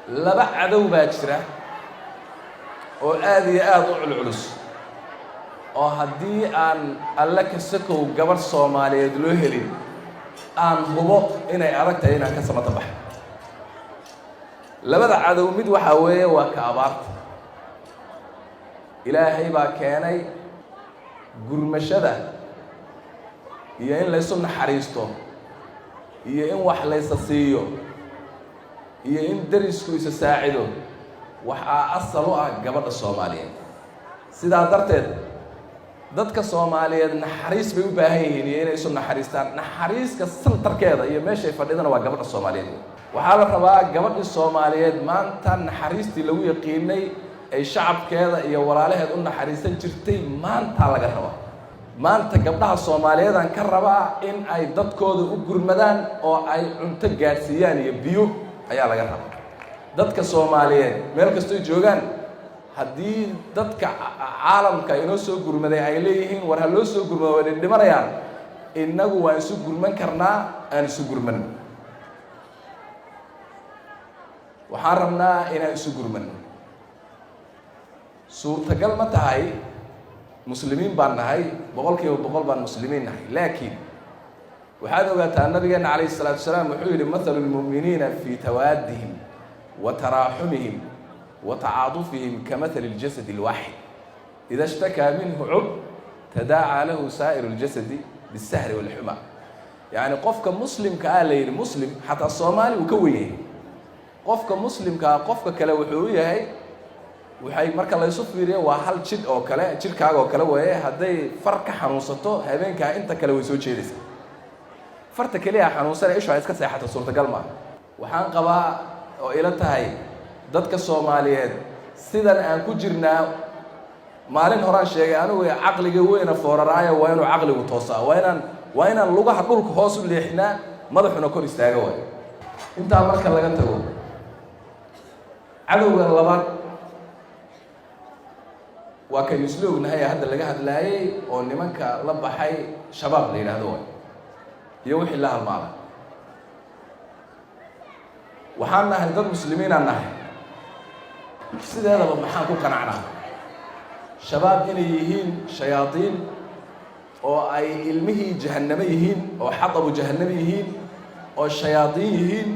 laba cadow baa jira oo aad iyo aad u culculus oo haddii aan alla ka sakow gabar Soomaaliyeed loo helin aan hubo inay adag tahay inaan ka samata baxo labada cadow mid waxa weeye waa ka abaarta ilaahay baa keenay gurmashada iyo in la isu naxariisto iyo in wax la isa siiyo iyo in darisku isa saacido waxa asal u ah gabadha Soomaaliyeed sidaa darteed dadka Soomaaliyeed naxariis bay u baahan yihiin inay isu naxariistaan naxariiska santarkeeda iyo meesha ay fadhidana waa gabadha Soomaaliyeed waxaa la rabaa gabadha Soomaaliyeed maanta naxariistii lagu yaqiinay ay shacabkeeda iyo walaalaheed u naxariisan jirtay maanta laga rabaa maanta gabdhaha Soomaaliyeed aan ka rabaa in ay dadkooda u gurmadaan oo ay cunto gaarsiiyaan iyo biyo ayaa laga rabaa dadka Soomaaliyeed meel kastoo joogaan haddii dadka caalamka inoo soo gurmaday ay leeyihiin war ha loo soo gurmado way dhimanayaan innagu waan isu gurman karnaa aan isu gurman waxaan rabnaa inaan isu gurman suurtagal ma tahay muslimiin baan nahay boqolkiiba boqol baan muslimiin nahay laakiin waxaad ogaataa nabigeena calayhi salaatu wasalaam wuxuu yidhi mathalu lmu'miniina fii tawaadihim wa taraaxumihim wa tacaadufihim kamathali ljasadi alwaaxid ida ishtakaa minhu cud tadaacaa lahu saa'iru ljasadi bisahri walxuma yacni qofka muslimka ah la yidhi muslim xataa Soomaali uu ka weyn yahay qofka muslimka ah qofka kale wuxuu u yahay waxay marka la isu fiiriyo waa hal jid oo kale jirkaaga oo kale weeye hadday far ka xanuunsato habeenkaa inta kale way soo jeedaysaa farta kaliya xanuunsanay isha iska seexato suurtagal ma waxaan qabaa oo ila tahay dadka Soomaaliyeed sidan aan ku jirnaa maalin horaan sheegay anigu aqliga weeyna fooraraayo waa inuu aqligu toosaa waa inaan lugaha dhulka hoos u leexnaa madaxuna kor istaaga way inta marka laga tago cadowga labaad waa kan isloognahay hadda laga hadlaayay oo nimanka la baxay shabaab la yiraahdo iyo wixii la halmaada waxaan nahay dad muslimiin aan nahay sideedaba maxaan ku qanacnaa shabaab inay yihiin shayaadiin oo ay ilmihii jahannamo yihiin oo xaqabu jahannamo yihiin oo shayaadiin yihiin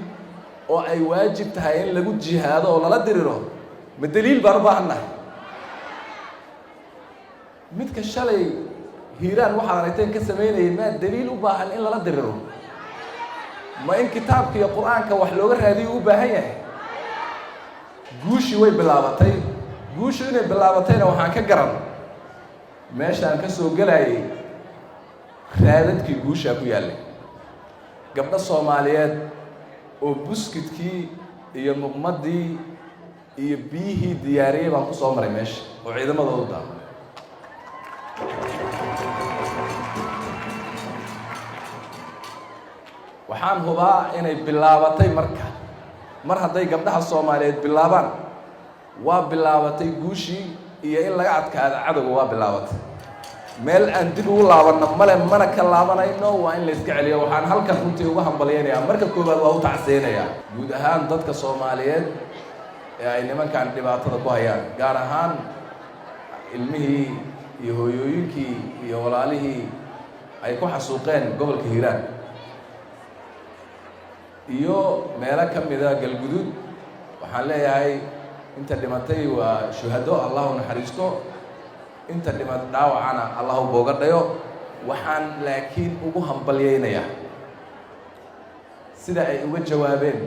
oo ay waajib tahay in lagu jihaado oo lala diriro ma daliil baan u baahannahay midka shalay hiiraan waxaad aragteen ka samaynayay ma daliil u baahan in lala diriro ma in kitaabka iyo qur-aanka wax looga raadiyo u baahan yahay guushii way bilaabatay guushu inay bilaabatayna waxaan ka garan meeshaan ka soo galayay raadadkii guushaa ku yaallay gabdho Soomaaliyeed oo buskidkii iyo muqmadii iyo biyihii diyaariyay baan ku soo maray meesha oo ciidamadooda daa waxaan hubaa inay bilaabatay mar hadday gabdhaha Soomaaliyeed bilaabaan waa bilaabatay guushii iyo in laga adkaado cadowga waa bilaabatay meel aan dib ugu laabanno mana ka laabanayno waa in la iska celiyo waxaan halkan runtii uga hambaliyaynayaa marka koowaad waa u tacseenayaa guud ahaan dadka Soomaaliyeed ee ay nimankan dhibaatada ku hayaan gaar ahaan ilmihii iyo hooyooyinkii iyo walaalihii ay ku xasuuqeen gobolka Hiiraan iyo meelo ka mid ah galguduud waxaan leeyahay inta dhimatay waa shuhado Allahu naxariisto inta dhimat dhaawacana Allahu booga dhayo waxaan laakiin ugu hambaliyaynayaa sida ay uga jawaabeen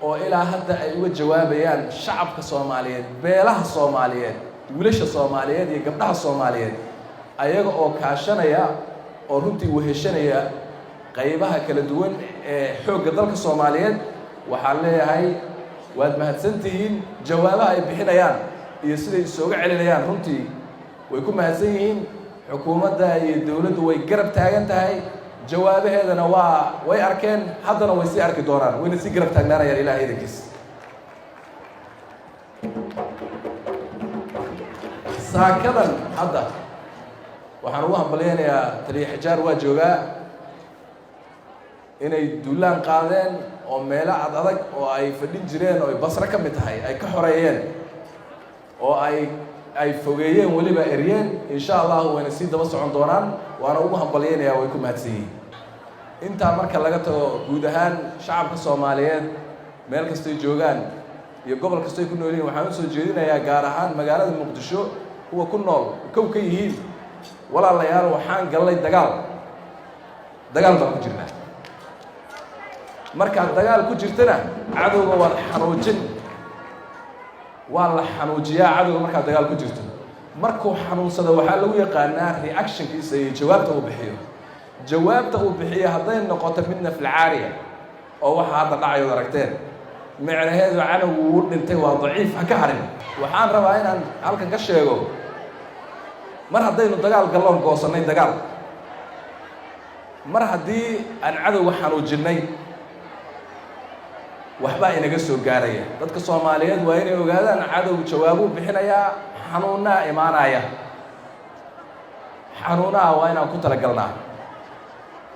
oo ilaa hadda ay uga jawaabayaan shacabka Soomaaliyeed beelaha Soomaaliyeed wiilasha Soomaaliyeed iyo gabdhaha Soomaaliyeed ayaga oo kaashanaya oo runtii weheshanaya qaybaha kala duwan ee xoogga dalka Soomaaliyeed waxaan leeyahay waad mahadsantihiin jawaabaha ay bixinayaan iyo sida ay soo celinayaan runtii way ku mahadsan yihiin xukuumadda iyo dawladdu way garab taagan tahay jawaabaheedana way arkeen haddana way sii arki doonaan wayna sii garab taagnaanayaan ilaahay idinkiis saakadan hadda waxaan ugu hambaliyaynayaa taliya xijaar waa joogaa inay duulaan qaadeen oo meelo adag oo ay fadhin jireen oo ay Basra ka mid tahay ay ka xoreeyeen oo ay fogeeyeen waliba eryeen insha Allah wayna sii daba socon doonaan waana ugu hambalyeynaya way ku mahadsanyihiin inta marka laga tago guud ahaan shacabka Soomaaliyeed meel kasta ay joogaan iyo gobol kasta ay ku nool yihiin waxaan soo jeedinayaa gaar ahaan magaalada Muqdisho kuwa ku nool ka yihiin walaalayaal waxaan galay dagaal baan ku jirnaa marka dagaal ku jirtana cadowga waa la xanuujiyaa cadowga marka dagaal ku jirto markuu xanuunsado waxaa lagu yaqaanaa reaction-kiisa iyo jawaabta uu bixiyo hadday noqoto midna filcaariya oo waxa hadda dhacayo aragteen macnaheedu cadowgu uu dhintay waa daciif ha ka harin waxaan rabaa inaan halkan ka sheego mar haddaynu dagaal galloon goosanay dagaal mar haddii aan cadowga xanuujinay waxbaa inaga soo gaaraya dadka Soomaaliyeed waa inay ogaadaan cadowgu jawaabuu bixinayaa xanuunaa imaanaya xanuunaa waa inaan ku talagalnaa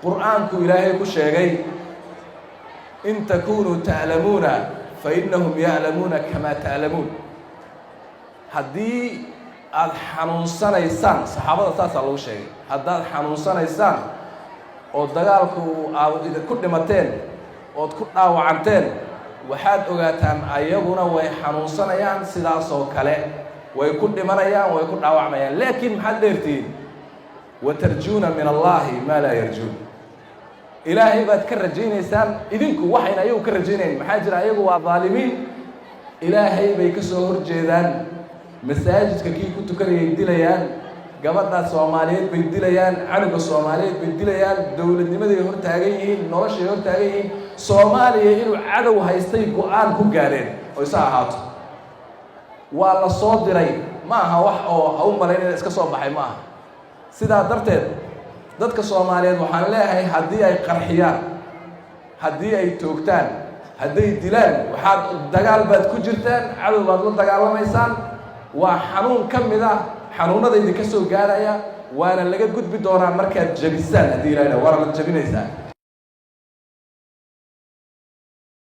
qur'aanku ilaahay ku sheegay in takunu ta'lamuuna fa innahum ya'lamuuna kama ta'lamuun haddii aad xanuunsanaysaan saxaabada saasaa lagu sheegay haddaad xanuunsanaysaan oo dagaalku aad ku dhimateen ood ku dhaawacanteen waxaad ogaataan ayaguna way xanuunsanayaan sidaas oo kale way ku dhimanayaan way ku dhaawacmayaan laakiin maxaad dheertiin watarjuuna min allahi maa laa yarjuun ilaahay baad ka rajaynaysaan idinku waxayna ayagu ka rajaynayn maxaa jira ayagu waa daalimiin ilaahay bay ka soo horjeedaan masaajidka kii ku tukanayay dilayaan gabadha Soomaaliyeed bay dilayaan canuga Soomaaliyeed bay dilayaan dawladnimaday hor taagan yihiin noloshay hor taagan yihiin Soomaaliya inuu cadow haystay go'aan ku gaareen oo isa ahaato waa la soo diray ma aha wax oo ha u maleynay iska soo baxay ma aha sidaa darteed dadka Soomaaliyeed waxaan leeyahay haddii ay qarxiyaan haddii ay toogtaan hadday dilaan waxaad dagaal baad ku jirtaan cadow baad la dagaalamaysaan waa xanuun ka mid ah xanuunada idinka soo gaaraya waana laga gudbi doonaa markaad jabisaan haddii ilaahay waana la jabinaysaa